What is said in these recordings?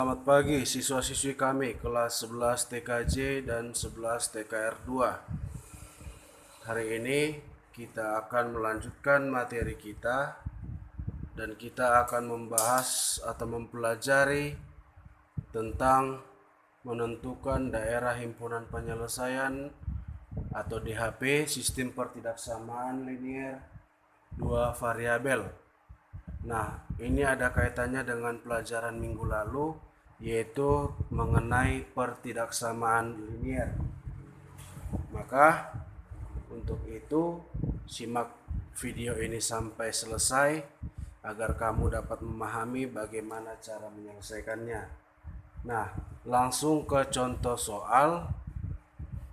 Selamat pagi siswa-siswi kami kelas 11 TKJ dan 11 TKR 2. Hari ini kita akan melanjutkan materi kita dan kita akan membahas atau mempelajari tentang menentukan daerah himpunan penyelesaian atau DHP sistem pertidaksamaan linier dua variabel. Nah, ini ada kaitannya dengan pelajaran minggu lalu, yaitu mengenai pertidaksamaan linier. Maka untuk itu simak video ini sampai selesai agar kamu dapat memahami bagaimana cara menyelesaikannya. Nah, langsung ke contoh soal.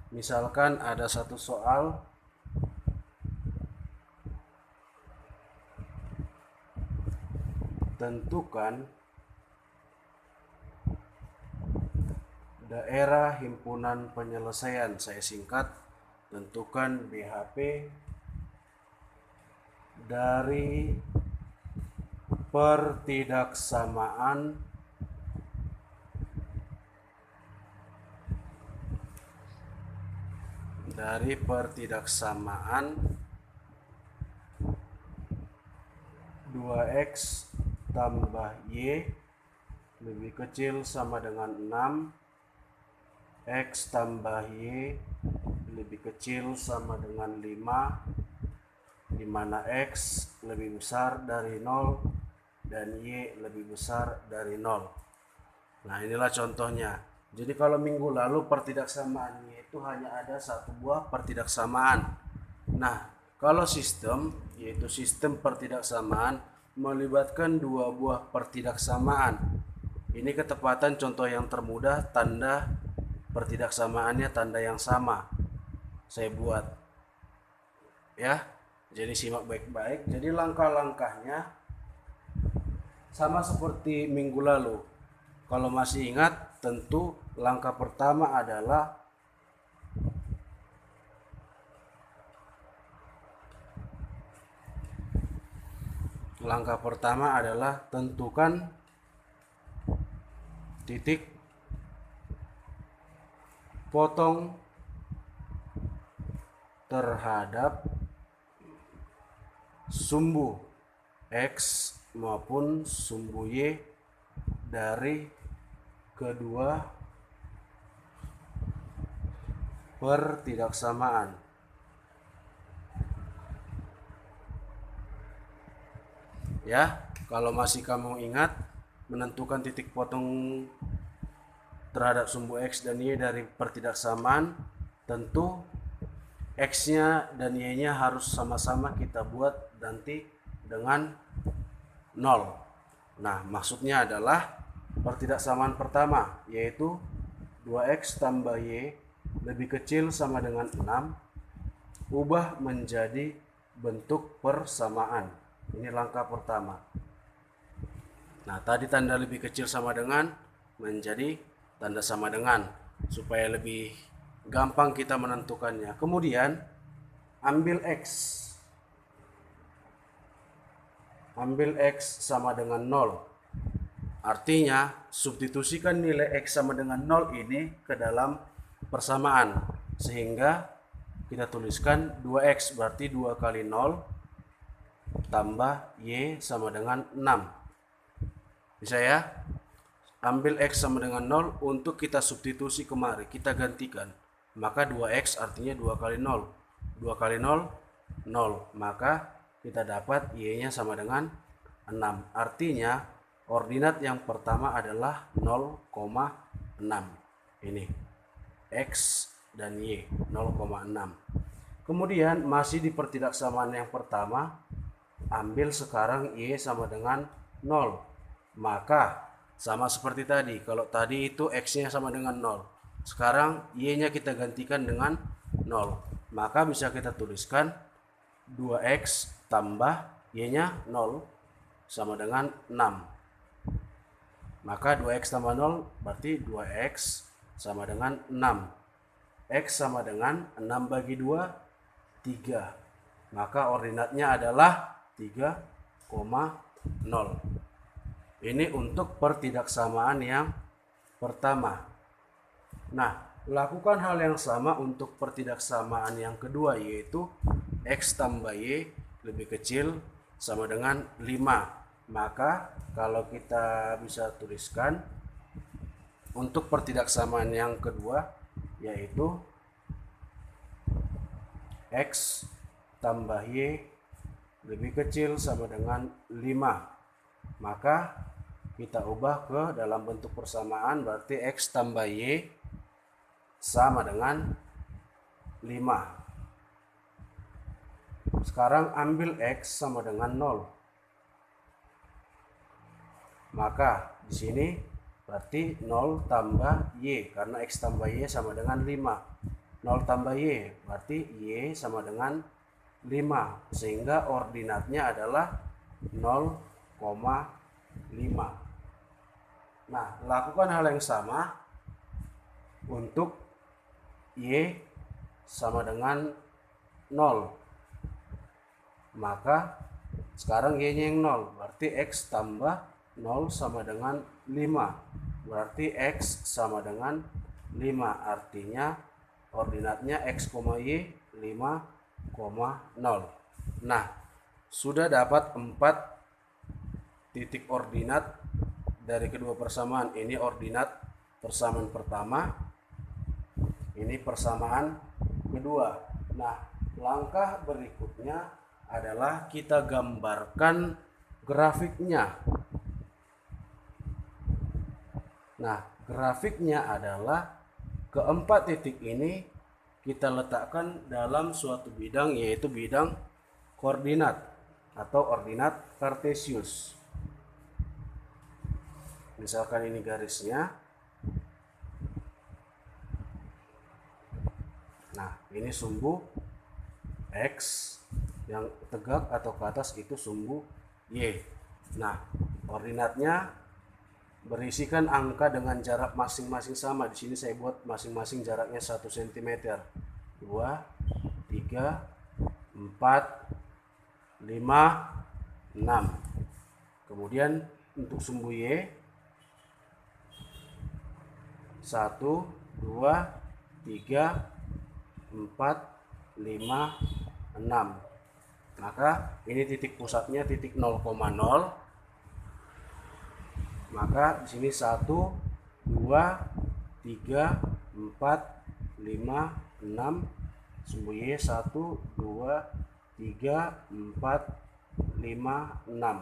Misalkan ada satu soal tentukan daerah himpunan penyelesaian, saya singkat, tentukan DHP dari pertidaksamaan pertidaksamaan 2x tambah y lebih kecil sama dengan 6, x tambah y lebih kecil sama dengan 5, di mana x lebih besar dari 0 dan y lebih besar dari 0. Nah, inilah contohnya. Jadi kalau minggu lalu pertidaksamaannya itu hanya ada satu buah pertidaksamaan. Nah, kalau sistem, yaitu sistem pertidaksamaan, melibatkan dua buah pertidaksamaan. Ini ketepatan contoh yang termudah, tanda pertidaksamaannya tanda yang sama. Saya buat. Ya, jadi simak baik-baik. Jadi langkah-langkahnya sama seperti minggu lalu. Kalau masih ingat, tentu langkah pertama adalah tentukan titik potong terhadap sumbu x maupun sumbu y dari kedua pertidaksamaan. Ya, kalau masih kamu ingat, menentukan titik potong terhadap sumbu x dan y dari pertidaksamaan, tentu x-nya dan y-nya harus sama-sama kita buat nanti dengan 0. Nah, maksudnya adalah pertidaksamaan pertama, yaitu 2x tambah y lebih kecil sama dengan 6, ubah menjadi bentuk persamaan. Ini langkah pertama. Nah, tadi tanda lebih kecil sama dengan menjadi tanda sama dengan, supaya lebih gampang kita menentukannya. Kemudian ambil x sama dengan 0. Artinya substitusikan nilai x sama dengan 0 ini ke dalam persamaan, sehingga kita tuliskan 2x berarti 2 kali 0 tambah y sama dengan 6. Bisa ya? Ambil x sama dengan 0 untuk kita substitusi kemari, kita gantikan. Maka 2x artinya 2 kali 0. 2 kali 0, 0. Maka kita dapat y-nya sama dengan 6. Artinya ordinat yang pertama adalah 0,6. Ini x dan y 0,6. Kemudian masih di pertidaksamaan yang pertama, ambil sekarang y sama dengan 0. Maka sama seperti tadi, kalau tadi itu x-nya sama dengan 0. Sekarang y-nya kita gantikan dengan 0. Maka bisa kita tuliskan 2x tambah y-nya 0 sama dengan 6. Maka 2x tambah 0 berarti 2x sama dengan 6. X sama dengan 6 bagi 2, 3. Maka ordinatnya adalah 3,0. Ini untuk pertidaksamaan yang pertama. Nah, lakukan hal yang sama untuk pertidaksamaan yang kedua, yaitu X tambah Y lebih kecil sama dengan 5. Maka kalau kita bisa tuliskan untuk pertidaksamaan yang kedua, yaitu X tambah Y lebih kecil sama dengan 5. Maka kita ubah ke dalam bentuk persamaan, berarti X tambah Y sama dengan 5. Sekarang ambil X sama dengan 0. Maka di sini berarti 0 tambah Y, karena X tambah Y sama dengan 5. 0 tambah Y berarti Y sama dengan 5, sehingga ordinatnya adalah 0,5. Nah, lakukan hal yang sama untuk Y sama dengan 0. Maka sekarang Y-nya yang 0, berarti X tambah 0 sama dengan 5. Berarti X sama dengan 5. Artinya ordinatnya X, Y 5,0. Nah, sudah dapat 4 titik ordinat dari kedua persamaan. Ini ordinat persamaan pertama, ini persamaan kedua. Nah, langkah berikutnya adalah kita gambarkan grafiknya. Nah, grafiknya adalah keempat titik ini kita letakkan dalam suatu bidang, yaitu bidang koordinat atau ordinat kartesius. Misalkan ini garisnya. Nah, ini sumbu X yang tegak atau ke atas, itu sumbu Y. Nah, koordinatnya berisikan angka dengan jarak masing-masing sama. Di sini saya buat masing-masing jaraknya 1 cm. 2, 3, 4, 5, 6. Kemudian untuk sumbu Y 1, 2, 3, 4, 5, 6. Maka ini titik pusatnya titik 0,0. Maka di sini 1, 2, 3, 4, 5, 6. Sumbu Y 1, 2, 3, 4, 5, 6.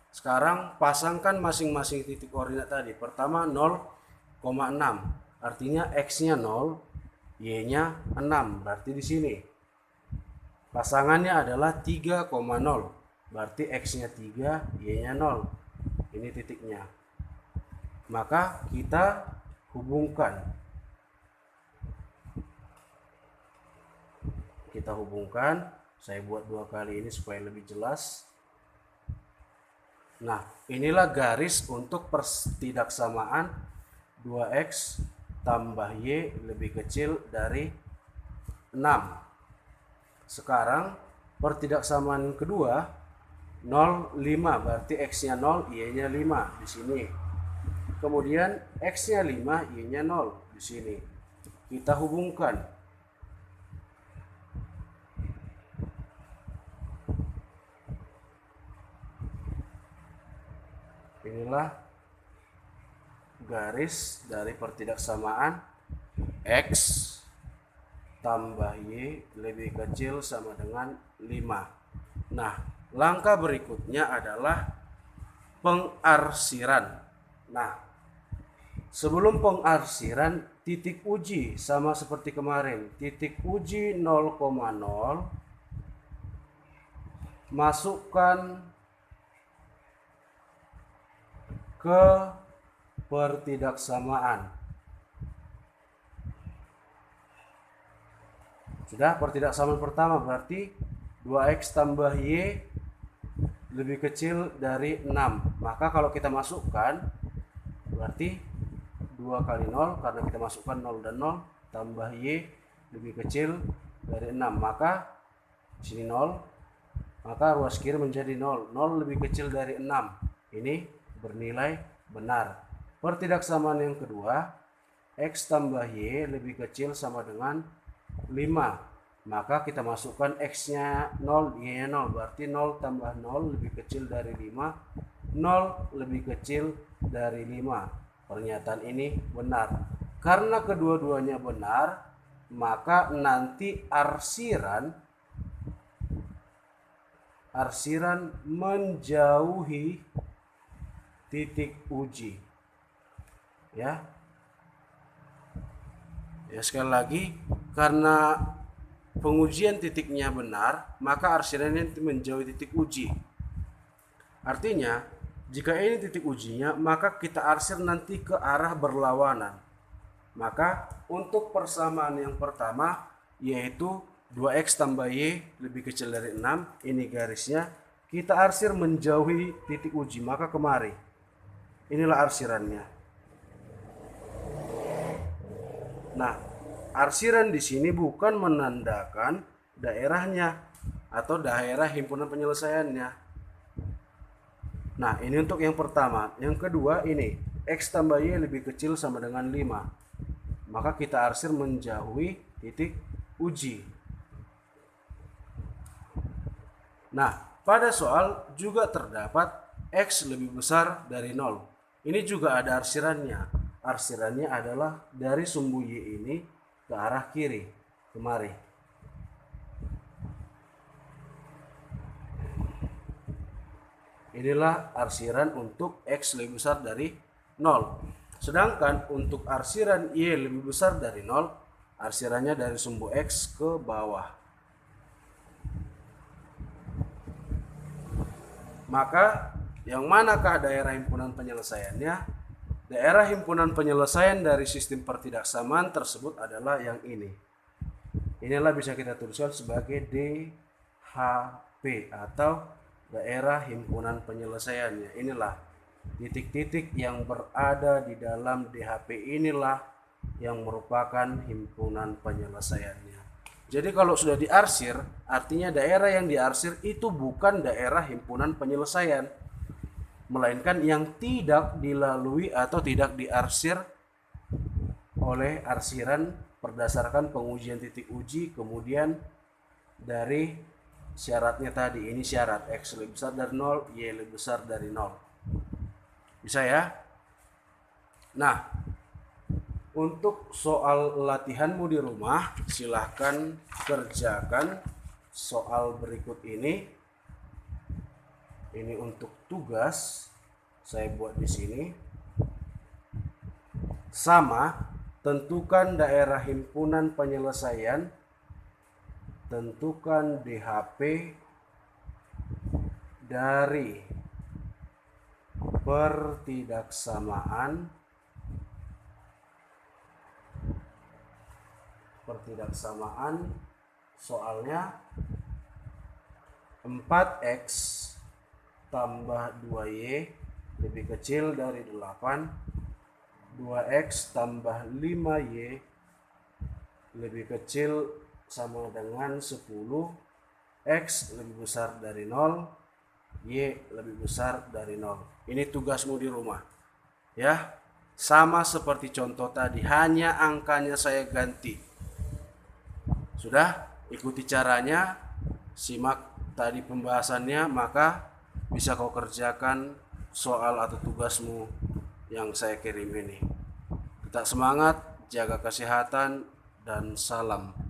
Sekarang pasangkan masing-masing titik koordinat tadi. Pertama 0,6. Artinya X-nya 0, Y-nya 6. Berarti di sini pasangannya adalah 3,0. Berarti X-nya 3, Y-nya 0. Ini titiknya. Maka kita hubungkan. Saya buat 2 kali ini supaya lebih jelas. Nah, inilah garis untuk pertidaksamaan 2X tambah Y lebih kecil dari 6. Sekarang pertidaksamaan kedua 0,5, berarti X-nya 0, Y-nya 5 di sini. Kemudian X-nya 5, Y-nya 0 di sini. Kita hubungkan. Inilah garis dari pertidaksamaan X tambah Y lebih kecil sama dengan 5. Nah, langkah berikutnya adalah pengarsiran. Nah, sebelum pengarsiran, titik uji sama seperti kemarin. Titik uji 0,0, masukkan ke pertidaksamaan. Sudah, pertidaksamaan pertama berarti 2X tambah Y lebih kecil dari 6. Maka kalau kita masukkan berarti 2 kali 0, karena kita masukkan 0 dan 0, tambah Y lebih kecil dari 6. Maka di sini 0, maka ruas kiri menjadi 0. 0 lebih kecil dari 6. Ini bernilai benar. Pertidaksamaan yang kedua, X tambah Y lebih kecil sama dengan 5. Maka kita masukkan X-nya 0, Y-nya 0. Berarti 0 tambah 0 lebih kecil dari 5. 0 lebih kecil dari 5. Pernyataan ini benar. Karena kedua-duanya benar, maka nanti arsiran menjauhi titik uji. Ya, sekali lagi, karena pengujian titiknya benar, maka arsirannya menjauhi titik uji. Artinya, jika ini titik ujinya, maka kita arsir nanti ke arah berlawanan. Maka untuk persamaan yang pertama, yaitu 2X tambah Y lebih kecil dari 6, ini garisnya, kita arsir menjauhi titik uji, maka kemari. Inilah arsirannya. Nah, arsiran di sini bukan menandakan daerahnya atau daerah himpunan penyelesaiannya. Nah, ini untuk yang pertama. Yang kedua ini, X tambah Y lebih kecil sama dengan 5. Maka kita arsir menjauhi titik uji. Nah, pada soal juga terdapat X lebih besar dari 0. Ini juga ada arsirannya. Arsirannya adalah dari sumbu Y ini ke arah kiri, kemari. Inilah arsiran untuk X lebih besar dari 0. Sedangkan untuk arsiran Y lebih besar dari 0, arsirannya dari sumbu X ke bawah. Maka yang manakah daerah himpunan penyelesaiannya? Daerah himpunan penyelesaian dari sistem pertidaksamaan tersebut adalah yang ini. Inilah bisa kita tuliskan sebagai DHP atau daerah himpunan penyelesaiannya. Inilah titik-titik yang berada di dalam DHP, inilah yang merupakan himpunan penyelesaiannya. Jadi kalau sudah diarsir, artinya daerah yang diarsir itu bukan daerah himpunan penyelesaian, melainkan yang tidak dilalui atau tidak diarsir oleh arsiran berdasarkan pengujian titik uji, kemudian dari syaratnya tadi. Ini syarat X lebih besar dari 0, Y lebih besar dari 0. Bisa ya? Nah, untuk soal latihanmu di rumah, silahkan kerjakan soal berikut ini. Ini untuk tugas, saya buat di sini. Sama, tentukan daerah himpunan penyelesaian, tentukan DHP dari pertidaksamaan soalnya 4X tambah 2Y lebih kecil dari 8, 2X tambah 5Y lebih kecil sama dengan 10, X lebih besar dari 0, Y lebih besar dari 0. Ini tugasmu di rumah. Ya, sama seperti contoh tadi, hanya angkanya saya ganti. Sudah? Ikuti caranya, simak tadi pembahasannya, maka bisa kau kerjakan soal atau tugasmu yang saya kirim ini. Tetap semangat, jaga kesehatan, dan salam